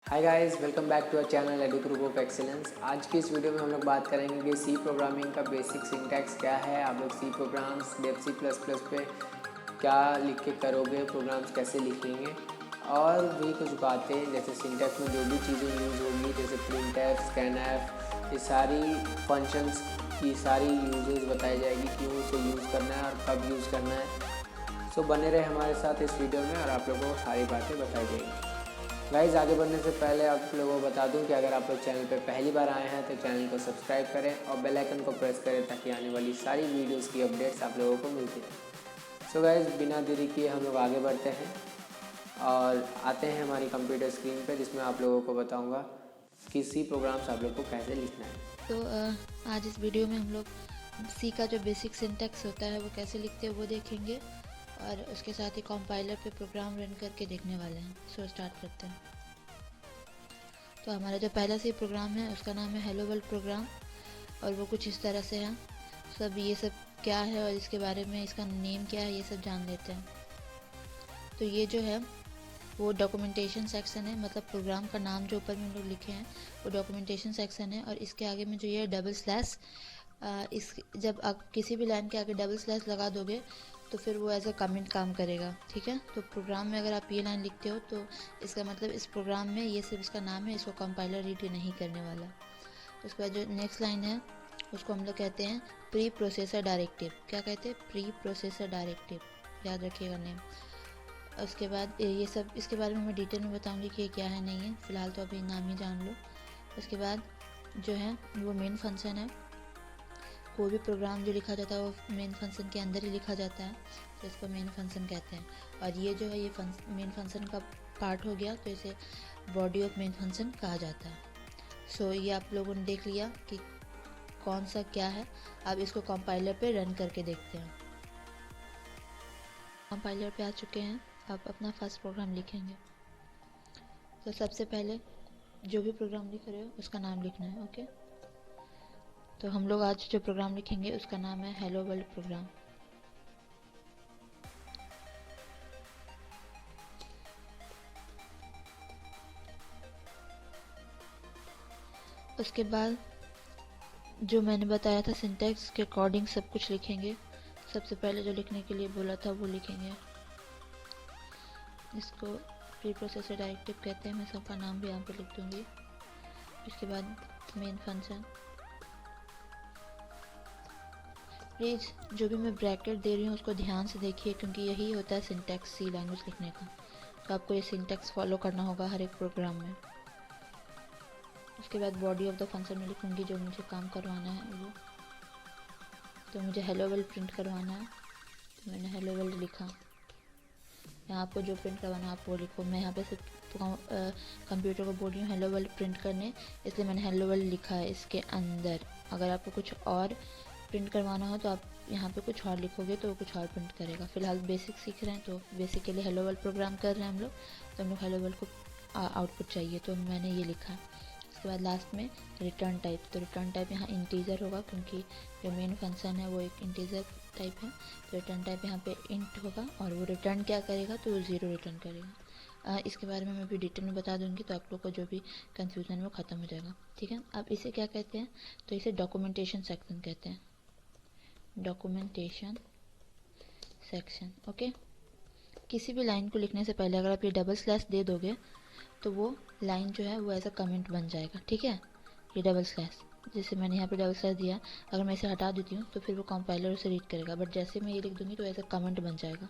Hi guys, welcome back to our channel edu group of excellence. आज की इस video में हम लोग बात करेंगे कि सी प्रोग्रामिंग का बेसिक सिंटैक्स क्या है। आप लोग C programs Dev C plus plus पे क्या लिख के करोगे, प्रोग्राम्स कैसे लिखेंगे, और भी कुछ बातें जैसे सिंटैक्स में जो भी चीज़ें यूज़ होंगी जैसे प्रिंट एफ, स्कैन एफ, ये सारी फंक्शंस की सारी यूजेस बताई जाएगी, क्यों उसे यूज़ करना है और कब यूज़ करना है। सो बने रहे हमारे साथ इस वीडियो में और आप लोगों को सारी बातें बताई जाएंगी। गाइज, आगे बढ़ने से पहले आप लोगों को बता दूं कि अगर आप लोग चैनल पर पहली बार आए हैं तो चैनल को सब्सक्राइब करें और बेल आइकन को प्रेस करें ताकि आने वाली सारी वीडियोस की अपडेट्स आप लोगों को मिलती रहे। सो गाइज, बिना देरी किए हम लोग आगे बढ़ते हैं और आते हैं हमारी कंप्यूटर स्क्रीन पे, जिसमें आप लोगों को बताऊंगा कि सी प्रोग्राम्स आप लोग को कैसे लिखना है। तो आज इस वीडियो में हम लोग सी का जो बेसिक सिंटैक्स होता है वो कैसे लिखते हैं वो देखेंगे और उसके साथ ही कंपाइलर पे प्रोग्राम रन करके देखने वाले हैं। सो स्टार्ट करते हैं। तो हमारा जो पहला सी प्रोग्राम है उसका नाम है हेलो वर्ल्ड प्रोग्राम और वो कुछ इस तरह से है। ये सब क्या है और इसके बारे में, इसका नेम क्या है, ये सब जान लेते हैं। तो ये जो है वो डॉक्यूमेंटेशन सेक्शन है, मतलब प्रोग्राम का नाम जो ऊपर में हम लोग लिखे हैं वो डॉक्यूमेंटेशन सेक्शन है। और इसके आगे में जो ये डबल स्लैश, इस जब आप किसी भी लाइन के आगे डबल स्लैश लगा दोगे तो फिर वो एज अ कमेंट काम करेगा। ठीक है, तो प्रोग्राम में अगर आप ये लाइन लिखते हो तो इसका मतलब इस प्रोग्राम में ये सिर्फ इसका नाम है, इसको कंपाइलर रीड नहीं करने वाला। उसके बाद जो नेक्स्ट लाइन है उसको हम लोग कहते हैं प्री प्रोसेसर डायरेक्टिव। क्या कहते हैं? प्री प्रोसेसर डायरेक्टिव, याद रखिएगा नेम। उसके बाद ये सब, इसके बारे में मैं डिटेल में बताऊंगी कि ये क्या है नहीं है, फ़िलहाल तो अभी नाम ही जान लो। उसके बाद जो है वो मेन फंक्शन है। कोई भी प्रोग्राम जो लिखा जाता है वो मेन फंक्शन के अंदर ही लिखा जाता है, तो इसको मेन फंक्शन कहते हैं। और ये जो है ये मेन फंक्शन का पार्ट हो गया, तो इसे बॉडी ऑफ मेन फंक्शन कहा जाता है। ये आप लोगों ने देख लिया कि कौन सा क्या है। अब इसको कंपाइलर पे रन करके देखते हैं। कंपाइलर पे आ चुके हैं, आप अपना फर्स्ट प्रोग्राम लिखेंगे। तो सबसे पहले जो भी प्रोग्राम लिख रहे हो उसका नाम लिखना है। ओके, तो हम लोग आज जो प्रोग्राम लिखेंगे उसका नाम है हेलो वर्ल्ड प्रोग्राम। उसके बाद जो मैंने बताया था सिंटैक्स के अकॉर्डिंग सब कुछ लिखेंगे। सबसे पहले जो लिखने के लिए बोला था वो लिखेंगे। इसको प्री प्रोसेसर डायरेक्टिव कहते हैं, मैं सबका नाम भी यहाँ पे लिख दूँगी। इसके बाद मेन फंक्शन। प्लीज़ जो भी मैं ब्रैकेट दे रही हूँ उसको ध्यान से देखिए, क्योंकि यही होता है सिंटैक्स सी लैंग्वेज लिखने का। तो आपको ये सिंटैक्स फॉलो करना होगा हर एक प्रोग्राम में। उसके बाद बॉडी ऑफ द फंक्शन में लिखूँगी जो मुझे काम करवाना है वो। तो मुझे हेलो वर्ल्ड प्रिंट करवाना है, तो मैंने हेलो वर्ल्ड लिखा। यहाँ आपको जो प्रिंट करवाना है आप वो लिखो। मैं यहाँ पे सिर्फ कंप्यूटर को बोल रही हूँ हेलो वर्ल्ड प्रिंट करने, इसलिए मैंने हेलो वर्ल्ड लिखा है इसके अंदर। अगर आपको कुछ और प्रिंट करवाना हो तो आप यहाँ पे कुछ और लिखोगे तो वो कुछ और प्रिंट करेगा। फिलहाल बेसिक सीख रहे हैं तो बेसिक के लिए हेलो वर्ल्ड प्रोग्राम कर रहे हैं हम लोग, तो हम लोग हेलो वर्ल्ड को आउटपुट चाहिए, तो मैंने ये लिखा है। उसके बाद लास्ट में रिटर्न टाइप। तो रिटर्न टाइप यहाँ इंटीजर होगा, क्योंकि जो मेन फंक्शन है वो एक इंटीजर टाइप है। तो रिटर्न टाइप यहाँ पे इंट होगा और वो रिटर्न क्या करेगा, तो वो ज़ीरो रिटर्न करेगा। इसके बारे में मैं भी डिटेल में बता दूंगी, तो आप लोग को जो भी कंफ्यूजन है वो ख़त्म हो जाएगा। ठीक है, अब इसे क्या कहते हैं? तो इसे डॉक्यूमेंटेशन सेक्शन कहते हैं। Documentation section. ओके, किसी भी लाइन को लिखने से पहले अगर आप ये डबल स्लैश दे दोगे तो वो लाइन जो है वो ऐसा कमेंट बन जाएगा। ठीक है, ये डबल स्लैश, जैसे मैंने यहाँ पे डबल स्लैश दिया, अगर मैं इसे हटा देती हूँ तो फिर वो कंपाइलर उसे रीड करेगा, बट जैसे मैं ये लिख दूँगी तो ऐसा कमेंट बन जाएगा।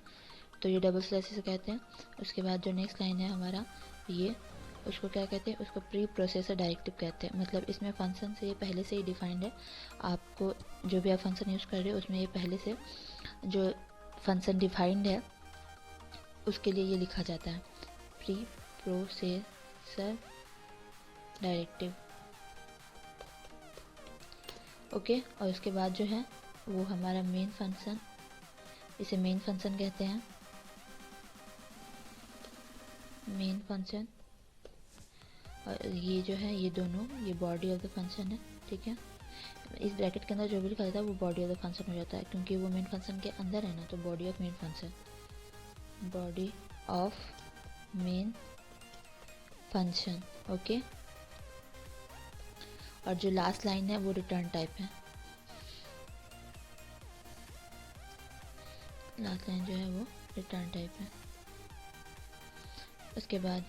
तो ये डबल स्लैश इसे कहते हैं। उसके बाद जो नेक्स्ट लाइन है हमारा ये, उसको क्या कहते हैं? उसको प्री प्रोसेसर डायरेक्टिव कहते हैं। मतलब इसमें फंक्शन से ये पहले से ही डिफाइंड है। आपको जो भी आप फंक्शन यूज़ कर रहे हो उसमें ये पहले से जो फंक्शन डिफाइंड है उसके लिए ये लिखा जाता है प्री प्रोसेसर डायरेक्टिव। ओके, और उसके बाद जो है वो हमारा मेन फंक्शन, इसे मेन फंक्शन कहते हैं। मेन फंक्शन, और ये जो है ये दोनों, ये बॉडी ऑफ द फंक्शन है। ठीक है, इस ब्रैकेट के अंदर जो भी लिखा जाता है वो बॉडी ऑफ द फंक्शन हो जाता है, क्योंकि वो मेन फंक्शन के अंदर है ना, तो body of main function, body of main function. Okay, और जो लास्ट लाइन है वो रिटर्न टाइप है। लास्ट लाइन जो है वो रिटर्न टाइप है। उसके बाद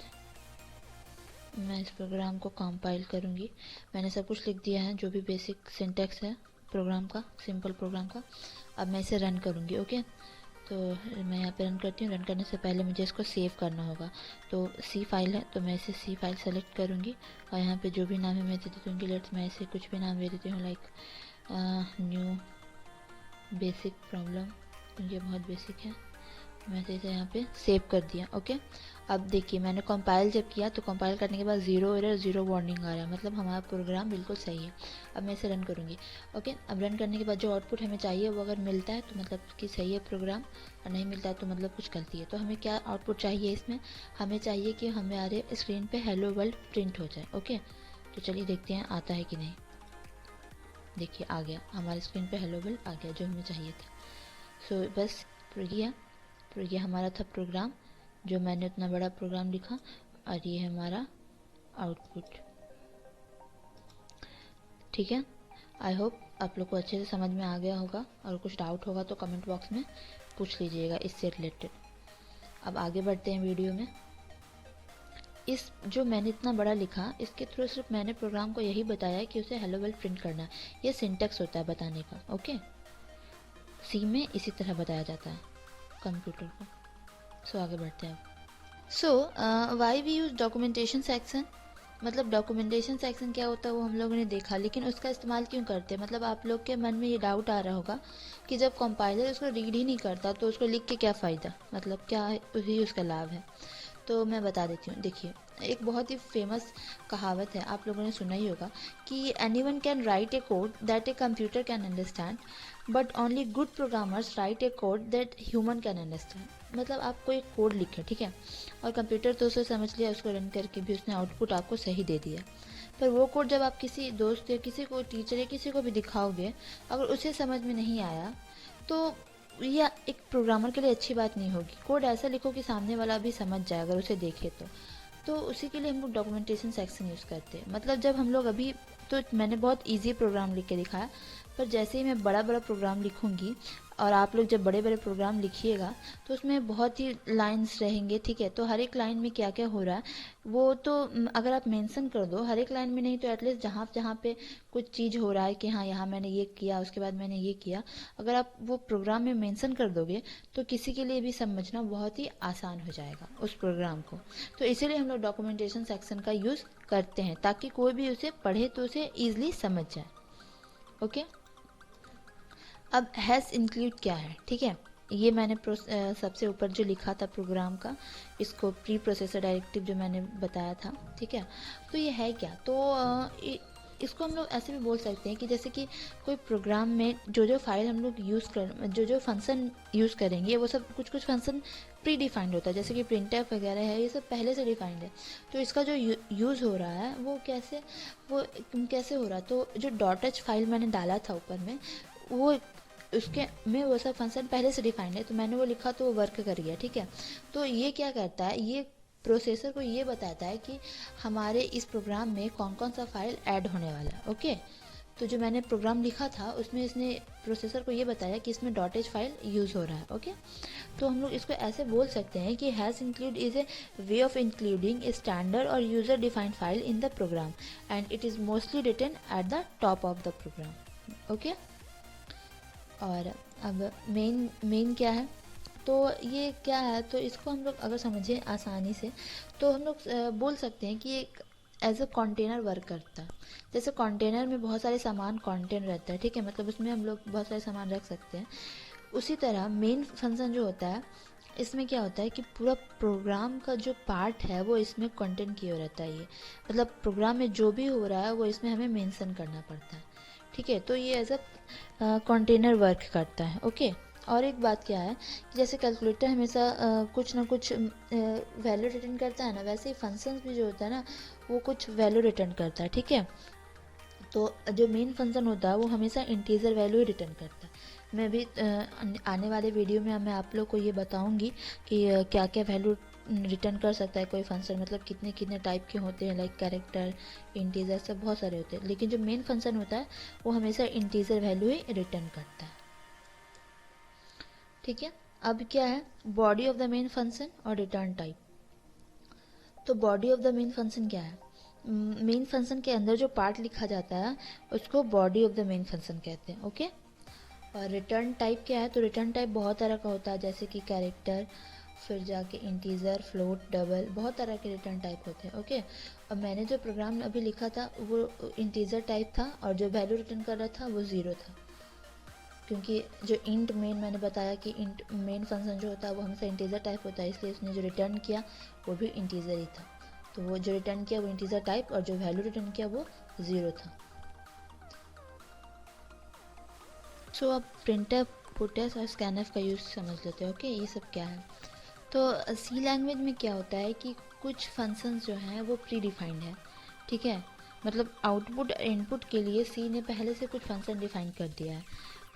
मैं इस प्रोग्राम को कंपाइल करूँगी। मैंने सब कुछ लिख दिया है, जो भी बेसिक सिंटैक्स है प्रोग्राम का, सिंपल प्रोग्राम का। अब मैं इसे रन करूँगी। ओके, तो मैं यहाँ पे रन करती हूँ। रन करने से पहले मुझे इसको सेव करना होगा। तो सी फाइल है, तो मैं इसे सी फाइल सेलेक्ट करूँगी और यहाँ पे जो भी नाम है मैं दे देती हूँ। लेट्स मैं इसे कुछ भी नाम दे देती हूँ, लाइक न्यू बेसिक प्रॉब्लम। ये बहुत बेसिक है। मैंने इसे यहाँ पे सेव कर दिया। ओके, अब देखिए मैंने कंपाइल जब किया तो कंपाइल करने के बाद 0 एरर 0 वार्निंग आ रहा है, मतलब हमारा प्रोग्राम बिल्कुल सही है। अब मैं इसे रन करूँगी। ओके, अब रन करने के बाद जो आउटपुट हमें चाहिए वो अगर मिलता है तो मतलब कि सही है प्रोग्राम, और नहीं मिलता है तो मतलब कुछ गलती है। तो हमें क्या आउटपुट चाहिए इसमें? हमें चाहिए कि हमारे स्क्रीन पर हेलो वर्ल्ड प्रिंट हो जाए। ओके, तो चलिए देखते हैं आता है कि नहीं। देखिए आ गया, हमारे स्क्रीन पे हेलो वर्ल्ड आ गया, जो हमें चाहिए था। सो बस ये हमारा था प्रोग्राम, जो मैंने उतना बड़ा प्रोग्राम लिखा, और ये है हमारा आउटपुट। ठीक है, आई होप आप लोग को अच्छे से समझ में आ गया होगा, और कुछ डाउट होगा तो कमेंट बॉक्स में पूछ लीजिएगा इससे रिलेटेड। अब आगे बढ़ते हैं वीडियो में। इस जो मैंने इतना बड़ा लिखा, इसके थ्रू सिर्फ मैंने प्रोग्राम को यही बताया कि उसे हेलो वर्ल्ड प्रिंट करना है। ये सिंटैक्स होता है बताने का। ओके, सी में इसी तरह बताया जाता है कंप्यूटर को। सो आगे बढ़ते हैं। So why we use documentation section, मतलब डॉक्यूमेंटेशन सेक्शन क्या होता है वो हम लोगों ने देखा, लेकिन उसका इस्तेमाल क्यों करते हैं? मतलब आप लोग के मन में ये डाउट आ रहा होगा कि जब कंपाइलर उसको रीड ही नहीं करता तो उसको लिख के क्या फ़ायदा, मतलब क्या ही उसका लाभ है। तो मैं बता देती हूँ। देखिए, एक बहुत ही फेमस कहावत है, आप लोगों ने सुना ही होगा कि anyone can write A code that a computer can understand, but only good programmers right A code that human can understand. मतलब आप कोई कोड लिखें, ठीक है, और कंप्यूटर तो उसे समझ लिया, उसको रन करके भी उसने आउटपुट आपको सही दे दिया, पर वो कोड जब आप किसी दोस्त या किसी को, टीचर या किसी को भी दिखाओगे, अगर उसे समझ में नहीं आया तो यह एक प्रोग्रामर के लिए अच्छी बात नहीं होगी। कोड ऐसा लिखो कि सामने वाला भी समझ जाए अगर उसे देखे तो उसी के लिए हम लोग डॉक्यूमेंटेशन सेक्शन यूज़ करते हैं। मतलब जब हम लोग अभी, तो मैंने बहुत इजी प्रोग्राम लिख के दिखाया, पर जैसे ही मैं बड़ा बड़ा प्रोग्राम लिखूंगी, और आप लोग जब बड़े बड़े प्रोग्राम लिखिएगा तो उसमें बहुत ही लाइंस रहेंगे, ठीक है, तो हर एक लाइन में क्या क्या हो रहा है वो तो अगर आप मेंशन कर दो, हर एक लाइन में नहीं तो एटलीस्ट जहाँ जहाँ पे कुछ चीज़ हो रहा है कि हाँ यहाँ मैंने ये किया, उसके बाद मैंने ये किया, अगर आप वो प्रोग्राम में मेंशन कर दोगे तो किसी के लिए भी समझना बहुत ही आसान हो जाएगा उस प्रोग्राम को। तो इसीलिए हम लोग डॉक्यूमेंटेशन सेक्शन का यूज़ करते हैं, ताकि कोई भी उसे पढ़े तो उसे ईजिली समझ जाए। ओके, अब हैज़ इंक्लूड क्या है, ठीक है, ये मैंने सबसे ऊपर जो लिखा था प्रोग्राम का, इसको प्री प्रोसेसर डायरेक्टिव जो मैंने बताया था, ठीक है, तो ये है क्या? तो इसको हम लोग ऐसे भी बोल सकते हैं कि जैसे कि कोई प्रोग्राम में जो फाइल हम लोग जो फंक्शन यूज़ करेंगे वो सब कुछ फंक्शन प्री डिफाइंड होता है, जैसे कि प्रिंटफ वगैरह है, ये सब पहले से डिफाइंड है। तो इसका जो यूज़ हो रहा है वो कैसे हो रहा है, तो जो डॉट एच फाइल मैंने डाला था ऊपर में, वो उसके में वो सब फंक्शन पहले से डिफाइंड है, तो मैंने वो लिखा तो वो वर्क कर गया, ठीक है। तो ये क्या करता है, ये प्रोसेसर को ये बताता है कि हमारे इस प्रोग्राम में कौन कौन सा फाइल ऐड होने वाला है। ओके, तो जो मैंने प्रोग्राम लिखा था उसमें इसने प्रोसेसर को ये बताया कि इसमें डॉट एच फाइल यूज़ हो रहा है। ओके, तो हम लोग इसको ऐसे बोल सकते हैं कि hash include is a way of including a standard और user defined file in the program and it is mostly written at the top of the program. Okay, और अब मेन क्या है, तो ये क्या है, तो इसको हम लोग अगर समझें आसानी से तो हम लोग बोल सकते हैं कि एक एज अ कंटेनर वर्क करता है। जैसे कंटेनर में बहुत सारे सामान कंटेन रहता है, ठीक है, मतलब उसमें हम लोग बहुत सारे सामान रख सकते हैं। उसी तरह मेन फंक्शन जो होता है, इसमें क्या होता है कि पूरा प्रोग्राम का जो पार्ट है वो इसमें कंटेंट किया रहता है। ये मतलब प्रोग्राम में जो भी हो रहा है वो इसमें हमें मेंशन करना पड़ता है, ठीक है, तो ये एज अ कंटेनर वर्क करता है। ओके, और एक बात क्या है कि जैसे कैलकुलेटर हमेशा कुछ ना कुछ वैल्यू रिटर्न करता है ना, वैसे ही फंक्शंस भी जो होता है ना वो कुछ वैल्यू रिटर्न करता है, ठीक है। तो जो मेन फंक्शन होता है वो हमेशा इंटीजर वैल्यू ही रिटर्न करता है। मैं भी आने वाले वीडियो में मैं आप लोग को ये बताऊंगी कि क्या क्या वैल्यू रिटर्न कर सकता है कोई फंक्शन, मतलब कितने कितने टाइप के होते हैं, लाइक कैरेक्टर, इंटीजर, सब बहुत सारे होते हैं, लेकिन जो मेन फंक्शन होता है वो हमेशा इंटीजर वैल्यू ही रिटर्न करता है। ठीक है, अब क्या है body of the main function और रिटर्न टाइप। तो body of the main function क्या है, मेन फंक्शन के अंदर जो पार्ट लिखा जाता है उसको body of the main function कहते हैं। ओके, और रिटर्न टाइप क्या है, तो रिटर्न टाइप बहुत तरह का होता है, जैसे कि कैरेक्टर, फिर जाके इंटीजर, फ्लोट, डबल, बहुत तरह के रिटर्न टाइप होते हैं। ओके, और मैंने जो प्रोग्राम अभी लिखा था वो इंटीजर टाइप था और जो वैल्यू रिटर्न कर रहा था वो 0 था, क्योंकि जो इंट मेन मैंने बताया कि इंट मेन फंक्शन जो होता है वो हमेशा इंटीजर टाइप होता है, इसलिए उसने जो रिटर्न किया वो भी इंटीजर ही था। तो वो जो रिटर्न किया वो इंटीजर टाइप और जो वैल्यू रिटर्न किया वो 0 था। सो अब प्रिंटफ, पुटफ और स्कैनफ का यूज़ समझ लेते हैं। ओके, ये सब क्या है। तो सी लैंग्वेज में क्या होता है कि कुछ फंक्शंस जो हैं वो प्री डिफाइंड है। ठीक है, मतलब आउटपुट और इनपुट के लिए सी ने पहले से कुछ फंक्शन डिफाइन कर दिया है।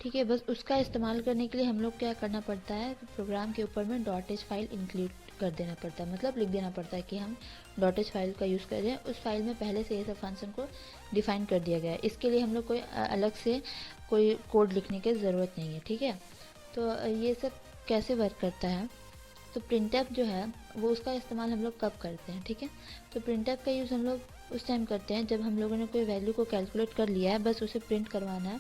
ठीक है, बस उसका इस्तेमाल करने के लिए हम लोग क्या करना पड़ता है, प्रोग्राम के ऊपर में .h फाइल इंक्लूड कर देना पड़ता है, मतलब लिख देना पड़ता है कि हम .h फाइल का यूज़ कर रहे हैं। उस फाइल में पहले से ये सब फंक्शन को डिफाइन कर दिया गया है, इसके लिए हम लोग कोई अलग से कोई कोड लिखने की ज़रूरत नहीं है। ठीक है, तो ये सब कैसे वर्क करता है। तो प्रिंटफ जो है वो उसका इस्तेमाल हम लोग कब करते हैं। ठीक है, तो प्रिंटफ का यूज़ हम लोग उस टाइम करते हैं जब हम लोगों ने कोई वैल्यू को कैलकुलेट कर लिया है, बस उसे प्रिंट करवाना है,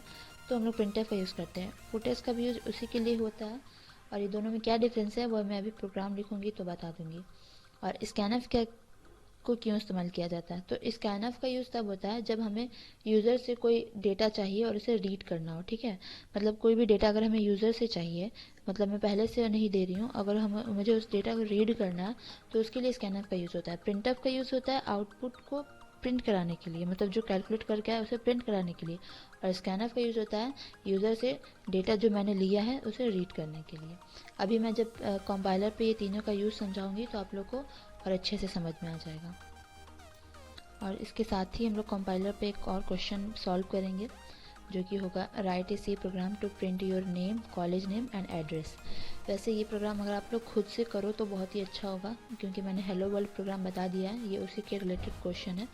तो हम लोग प्रिंटफ का यूज़ करते हैं। पुटफ का भी यूज़ उसी के लिए होता है, और ये दोनों में क्या डिफरेंस है वो मैं अभी प्रोग्राम लिखूँगी तो बता दूँगी। और स्कैनफ क्या को क्यों इस्तेमाल किया जाता है, तो स्कैनफ का यूज़ तब होता है जब हमें यूज़र से कोई डेटा चाहिए और उसे रीड करना हो। ठीक है, मतलब कोई भी डेटा अगर हमें यूज़र से चाहिए, मतलब मैं पहले से नहीं दे रही हूँ, अगर हम मुझे उस डेटा को रीड करना है तो उसके लिए स्कैनफ का यूज़ होता है। प्रिंटफ का यूज़ होता है आउटपुट को प्रिंट कराने के लिए, मतलब जो कैलकुलेट करके आए उसे प्रिंट कराने के लिए, और स्कैनफ का यूज़ होता है यूज़र से डेटा जो मैंने लिया है उसे रीड करने के लिए। अभी मैं जब कंपाइलर पे ये तीनों का यूज़ समझाऊंगी तो आप लोग को और अच्छे से समझ में आ जाएगा। और इसके साथ ही हम लोग कंपाइलर पे एक और क्वेश्चन सॉल्व करेंगे, जो कि होगा write a C program to print your name, college name and address. वैसे ये प्रोग्राम अगर आप लोग खुद से करो तो बहुत ही अच्छा होगा, क्योंकि मैंने हेलो वर्ल्ड प्रोग्राम बता दिया है, ये उसी के रिलेटेड क्वेश्चन है,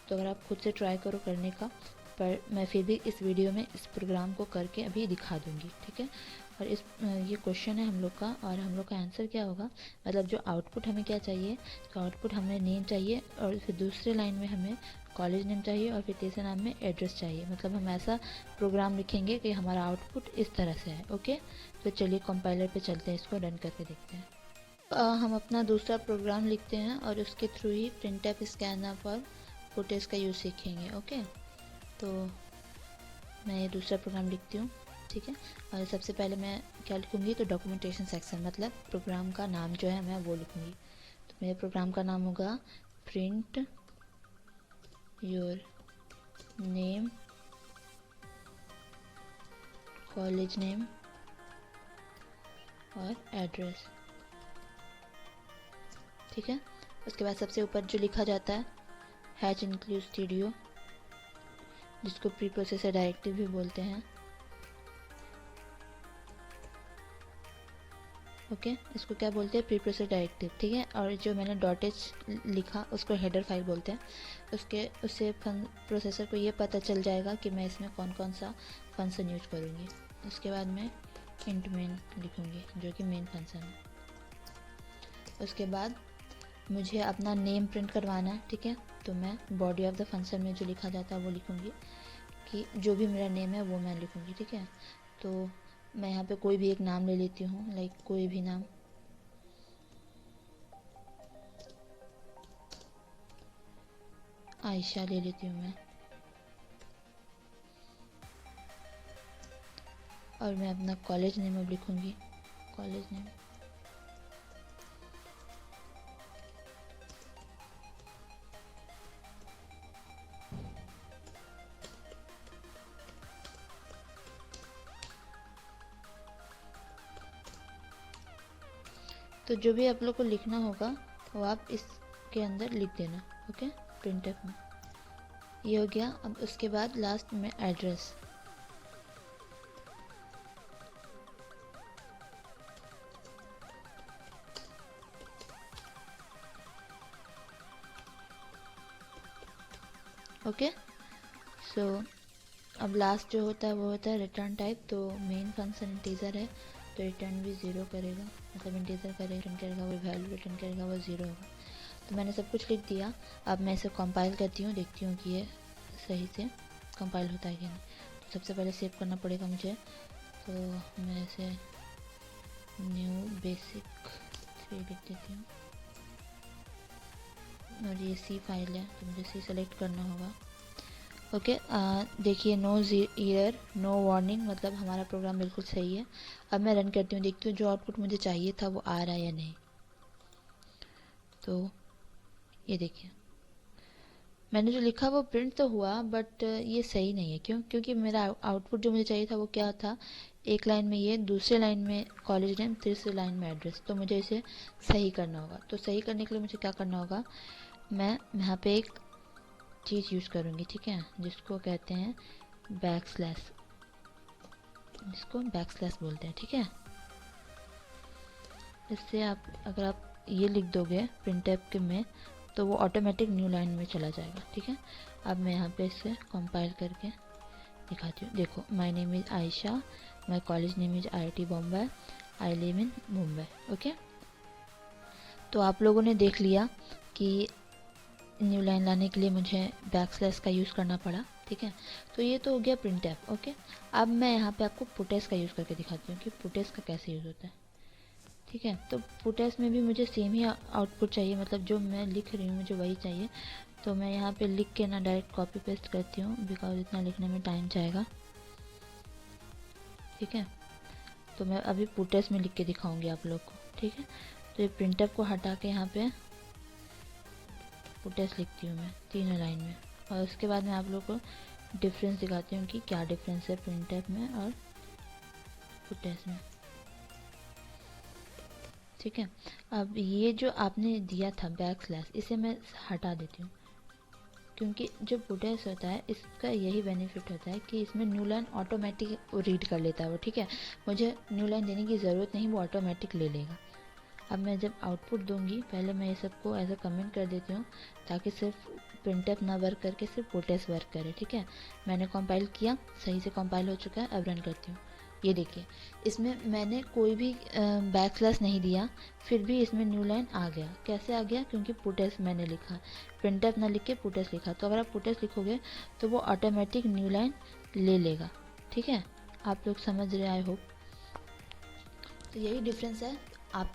तो अगर आप खुद से ट्राई करो करने का, पर मैं फिर भी इस वीडियो में इस प्रोग्राम को करके अभी दिखा दूँगी। ठीक है, और ये क्वेश्चन है हम लोग का, और हम लोग का आंसर क्या होगा, मतलब जो आउटपुट हमें क्या चाहिए, तो आउटपुट हमें नेम चाहिए, और फिर दूसरे लाइन में हमें कॉलेज नेम चाहिए, और फिर तीसरे नाम में एड्रेस चाहिए। मतलब हम ऐसा प्रोग्राम लिखेंगे कि हमारा आउटपुट इस तरह से है। ओके, तो चलिए कंपाइलर पे चलते हैं, इसको रन करके देखते हैं। हम अपना दूसरा प्रोग्राम लिखते हैं और उसके थ्रू ही प्रिंटफ, स्कैनफ और पुटफ का यूज़ सीखेंगे। ओके, तो मैं ये दूसरा प्रोग्राम लिखती हूँ। ठीक है, और सबसे पहले मैं क्या लिखूँगी, तो डॉक्यूमेंटेशन सेक्शन, मतलब प्रोग्राम का नाम जो है मैं वो लिखूँगी। तो मेरे प्रोग्राम का नाम होगा print your name, college name और एड्रेस। ठीक है, उसके बाद सबसे ऊपर जो लिखा जाता है हैच इंक्लूड स्टूडियो, जिसको प्री प्रोसेसर डायरेक्टिव भी बोलते हैं। ओके, इसको क्या बोलते हैं, प्री प्रोसेसर डायरेक्टिव। ठीक है, और जो मैंने .h लिखा उसको हेडर फाइल बोलते हैं। उससे प्रोसेसर को ये पता चल जाएगा कि मैं इसमें कौन कौन सा फंक्शन यूज करूँगी। उसके बाद मैं इंट मेन लिखूँगी, जो कि मेन फंक्शन है। उसके बाद मुझे अपना नेम प्रिंट करवाना है। ठीक है, तो मैं बॉडी ऑफ द फंक्शन में जो लिखा जाता है वो लिखूँगी, कि जो भी मेरा नेम है वो मैं लिखूँगी। ठीक है, तो मैं यहाँ पे कोई भी एक नाम ले लेती हूँ, लाइक कोई भी नाम, आयशा ले लेती हूँ मैं, और मैं अपना कॉलेज नेम अब लिखूँगी, कॉलेज नेम। तो जो भी आप लोग को लिखना होगा वो आप इसके अंदर लिख देना। ओके, प्रिंटफ में ये हो गया। अब उसके बाद लास्ट में एड्रेस। ओके। सो अब लास्ट जो होता है वो होता है रिटर्न टाइप। तो मेन फंक्शन इंटीजर है तो रिटर्न भी 0 करेगा, मतलब इंटीजर का रिटर्न करेगा, वो वैल्यू रिटर्न करेगा वो 0 होगा। तो मैंने सब कुछ लिख दिया। अब मैं इसे कंपाइल करती हूँ, देखती हूँ कि ये सही से कंपाइल होता है कि नहीं। तो सबसे पहले सेव करना पड़ेगा मुझे, तो मैं इसे न्यू बेसिक 3 लिख देती हूँ। और ये सी फाइल है तो मुझे सी सेलेक्ट करना होगा। ओके, देखिए नो एरर नो वार्निंग, मतलब हमारा प्रोग्राम बिल्कुल सही है। अब मैं रन करती हूँ, देखती हूँ जो आउटपुट मुझे चाहिए था वो आ रहा है या नहीं। तो ये देखिए मैंने जो लिखा वो प्रिंट तो हुआ, बट ये सही नहीं है। क्यों? क्योंकि मेरा आउटपुट जो मुझे चाहिए था वो क्या था, एक लाइन में ये, दूसरे लाइन में कॉलेज नेम, तीसरे लाइन में एड्रेस। तो मुझे इसे सही करना होगा। तो सही करने के लिए मुझे क्या करना होगा, मैं यहाँ पे एक चीज़ यूज़ करूँगी, ठीक है, जिसको कहते हैं बैकस्लैश, जिसको बैकस्लैश बोलते हैं, ठीक है। इससे आप अगर आप ये लिख दोगे प्रिंटफ के में तो वो ऑटोमेटिक न्यू लाइन में चला जाएगा, ठीक है। अब मैं यहाँ पे इसे कंपाइल करके दिखाती हूँ। देखो, my name is Ayesha, my college name is IIT Bombay, I live in Mumbai. Okay, तो आप लोगों ने देख लिया कि न्यू लाइन लाने के लिए मुझे बैकस्लैश का यूज़ करना पड़ा, ठीक है। तो ये तो हो गया प्रिंटफ। ओके, अब मैं यहाँ पे आपको पुटेस का यूज़ करके दिखाती हूँ कि पुटेस का कैसे यूज़ होता है, ठीक है। तो पुटेस में भी मुझे सेम ही आउटपुट चाहिए, मतलब जो मैं लिख रही हूँ मुझे वही चाहिए। तो मैं यहाँ पे लिख के ना डायरेक्ट कॉपी पेस्ट करती हूँ, बिकॉज इतना लिखने में टाइम जाएगा, ठीक है। तो मैं अभी पुटेस में लिख के दिखाऊंगी आप लोग को, ठीक है। तो ये प्रिंटअप को हटा के यहाँ पे पुटेस लिखती हूँ मैं तीनों लाइन में, और उसके बाद मैं आप लोग को डिफरेंस दिखाती हूँ कि क्या डिफरेंस है प्रिंटअप में और पुटेस में, ठीक है। अब ये जो आपने दिया था बैकस्लैश, इसे मैं हटा देती हूँ, क्योंकि जो पुटेस होता है इसका यही बेनिफिट होता है कि इसमें न्यू लाइन ऑटोमेटिक रीड कर लेता है वो, ठीक है। मुझे न्यू लाइन देने की ज़रूरत नहीं, वो ऑटोमेटिक ले लेगा। अब मैं जब आउटपुट दूंगी, पहले मैं ये सबको एज अ कमेंट कर देती हूँ ताकि सिर्फ प्रिंटअप ना वर्क करके सिर्फ पुटेस वर्क करे, ठीक है। मैंने कंपाइल किया, सही से कंपाइल हो चुका है। अब रन करती हूँ, ये देखिए इसमें मैंने कोई भी बैकस्लैश नहीं दिया, फिर भी इसमें न्यू लाइन आ गया। कैसे आ गया? क्योंकि पुटेस मैंने लिखा, प्रिंटअप ना लिख के पुटेस लिखा। तो अगर आप पुटेस लिखोगे तो वो ऑटोमेटिक न्यू लाइन ले लेगा, ठीक है। आप लोग समझ रहे, आई होप। तो यही डिफरेंस है आप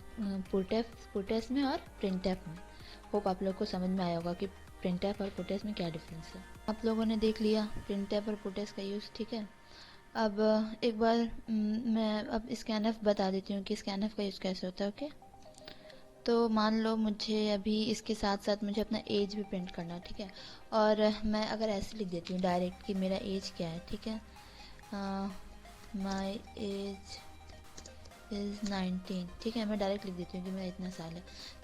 पुटेस में और प्रिंटअप में। होप आप लोग को समझ में आया होगा कि प्रिंटअप और पुटेस में क्या डिफरेंस है। आप लोगों ने देख लिया प्रिंटअप और पुटेस का यूज़, ठीक है। अब एक बार मैं अब स्कैनफ बता देती हूँ कि स्कैनफ का यूज़ कैसे होता है। ओके, तो मान लो मुझे अभी इसके साथ साथ मुझे अपना एज भी प्रिंट करना है, ठीक है। और मैं अगर ऐसे लिख देती हूँ डायरेक्ट कि मेरा एज क्या है, ठीक है, माई एज इज़ 19, ठीक है। मैं डायरेक्ट लिख देती हूँ कि मेरा इतना साल है,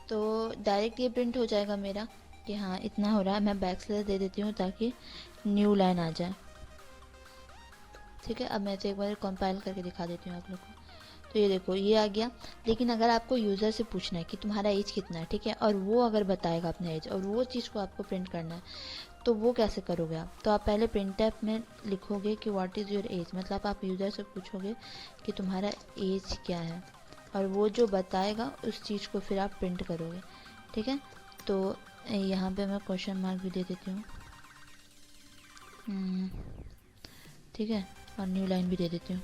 तो डायरेक्ट ये प्रिंट हो जाएगा मेरा कि हाँ इतना हो रहा है। मैं बैकस्लैश दे देती हूँ ताकि न्यू लाइन आ जाए, ठीक है। अब मैं तो एक बार कंपाइल करके दिखा देती हूँ आप लोग को। तो ये देखो ये आ गया। लेकिन अगर आपको यूज़र से पूछना है कि तुम्हारा एज कितना है, ठीक है, और वो अगर बताएगा अपना एज और वो चीज़ को आपको प्रिंट करना है, तो वो कैसे करोगे आप? तो आप पहले प्रिंटअप में लिखोगे कि व्हाट इज़ योर एज, मतलब आप यूज़र से पूछोगे कि तुम्हारा एज क्या है, और वो जो बताएगा उस चीज़ को फिर आप प्रिंट करोगे, ठीक है। तो यहाँ पे मैं क्वेश्चन मार्क भी दे देती हूँ, ठीक है, और न्यू लाइन भी दे देती हूँ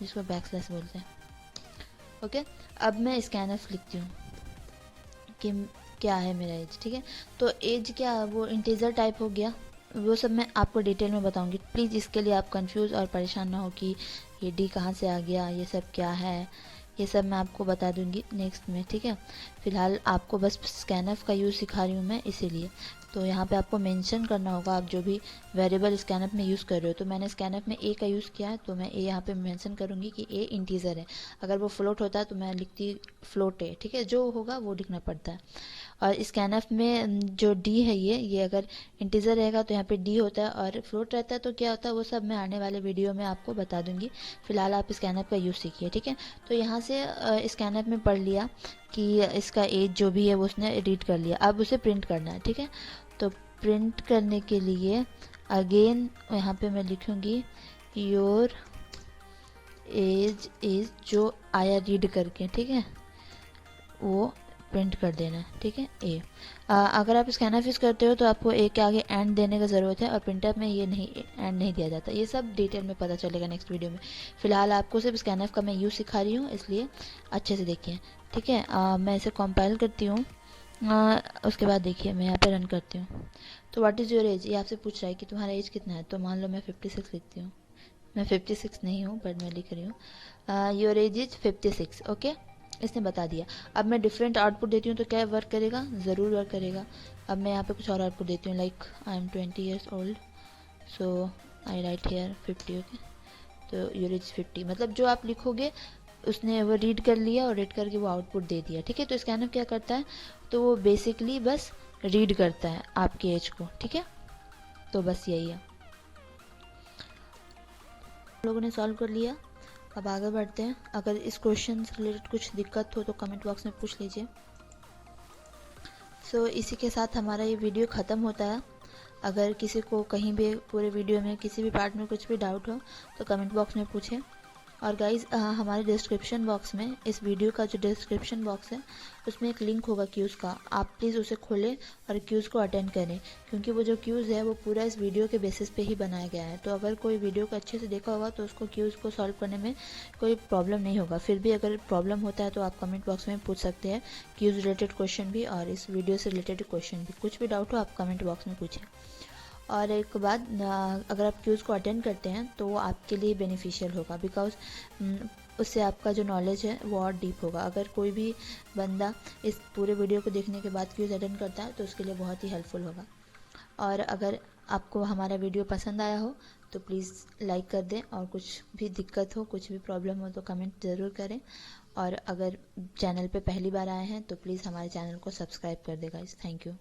जिसको बैकस्लैश बोलते हैं। ओके, अब मैं स्कैनफ लिखती हूँ कि क्या है मेरा एज, ठीक है। तो एज क्या, वो इंटीजर टाइप हो गया, वो सब मैं आपको डिटेल में बताऊंगी। प्लीज़ इसके लिए आप कंफ्यूज और परेशान ना हो कि ये डी कहाँ से आ गया, ये सब क्या है, ये सब मैं आपको बता दूंगी नेक्स्ट में, ठीक है। फ़िलहाल आपको बस स्कैनफ का यूज़ सिखा रही हूँ मैं, इसीलिए। तो यहाँ पे आपको मेंशन करना होगा आप जो भी वेरिएबल स्कैनफ में यूज़ कर रहे हो। तो मैंने स्कैनफ में ए का यूज़ किया है, तो मैं ए यहाँ पे मेंशन करूँगी कि ए इंटीजर है। अगर वो फ्लोट होता है तो मैं लिखती फ्लोट है, ठीक है, जो होगा वो लिखना पड़ता है। और स्कैनफ में जो डी है ये अगर इंटीजर रहेगा तो यहाँ पे डी होता है, और फ्लोट रहता है तो क्या होता है, वो सब मैं आने वाले वीडियो में आपको बता दूंगी। फिलहाल आप स्कैनफ का यूज़ सीखिए, ठीक है। तो यहाँ से स्कैनफ में पढ़ लिया कि इसका एज जो भी है वो उसने रीड कर लिया, अब उसे प्रिंट करना है, ठीक है। तो प्रिंट करने के लिए अगेन यहाँ पे मैं लिखूँगी योर एज इज़, जो आया रीड करके, ठीक है, वो प्रिंट कर देना है, ठीक है। अगर आप स्कैनफ यूज़ करते हो तो आपको ए के आगे एंड देने का ज़रूरत है, और प्रिंटअप में ये नहीं, एंड नहीं दिया जाता। ये सब डिटेल में पता चलेगा नेक्स्ट वीडियो में। फ़िलहाल आपको सिर्फ स्कैनफ का मैं यूज़ सिखा रही हूँ, इसलिए अच्छे से देखिए, ठीक है। मैं इसे कंपाइल करती हूँ, उसके बाद देखिए मैं यहाँ पे रन करती हूँ। तो व्हाट इज़ योर एज, ये आपसे पूछ रहा है कि तुम्हारा एज कितना है। तो मान लो मैं 56 लिखती हूँ। मैं 56 नहीं हूँ, बट मैं लिख रही हूँ योर एज इज़ 56, ओके। इसने बता दिया। अब मैं डिफरेंट आउटपुट देती हूँ तो क्या वर्क करेगा, ज़रूर वर्क करेगा। अब मैं यहाँ पे कुछ और आउटपुट देती हूँ, like I am 20 years old, so I write here 50, okay. तो योर एज 50, मतलब जो आप लिखोगे उसने वो रीड कर लिया, और रीड करके वो आउटपुट दे दिया, ठीक है। तो स्कैनर क्या करता है, तो वो बेसिकली बस रीड करता है आपके एज को, ठीक है। तो बस यही है, लोगों ने सॉल्व कर लिया। अब आगे बढ़ते हैं। अगर इस क्वेश्चन से रिलेटेड कुछ दिक्कत हो तो कमेंट बॉक्स में पूछ लीजिए। सो इसी के साथ हमारा ये वीडियो ख़त्म होता है। अगर किसी को कहीं भी पूरे वीडियो में किसी भी पार्ट में कुछ भी डाउट हो तो कमेंट बॉक्स में पूछें। और गाइज़ हमारे डिस्क्रिप्शन बॉक्स में, इस वीडियो का जो डिस्क्रिप्शन बॉक्स है उसमें एक लिंक होगा क्यूज़ का। आप प्लीज़ उसे खोलें और क्यूज़ को अटेंड करें, क्योंकि वो जो क्यूज़ है वो पूरा इस वीडियो के बेसिस पे ही बनाया गया है। तो अगर कोई वीडियो को अच्छे से देखा होगा तो उसको क्यूज़ को सॉल्व करने में कोई प्रॉब्लम नहीं होगा। फिर भी अगर प्रॉब्लम होता है तो आप कमेंट बॉक्स में पूछ सकते हैं, क्यूज़ रिलेटेड क्वेश्चन भी और इस वीडियो से रिलेटेड क्वेश्चन भी। कुछ भी डाउट हो आप कमेंट बॉक्स में पूछें। और एक बात, अगर आप क्यूज़ को अटेंड करते हैं तो वो आपके लिए बेनिफिशियल होगा, बिकॉज उससे आपका जो नॉलेज है वो और डीप होगा। अगर कोई भी बंदा इस पूरे वीडियो को देखने के बाद क्यूज़ अटेंड करता है तो उसके लिए बहुत ही हेल्पफुल होगा। और अगर आपको हमारा वीडियो पसंद आया हो तो प्लीज़ लाइक कर दें, और कुछ भी दिक्कत हो, कुछ भी प्रॉब्लम हो तो कमेंट ज़रूर करें। और अगर चैनल पे पहली बार आए हैं तो प्लीज़ हमारे चैनल को सब्सक्राइब कर दें गाइस। Thank you.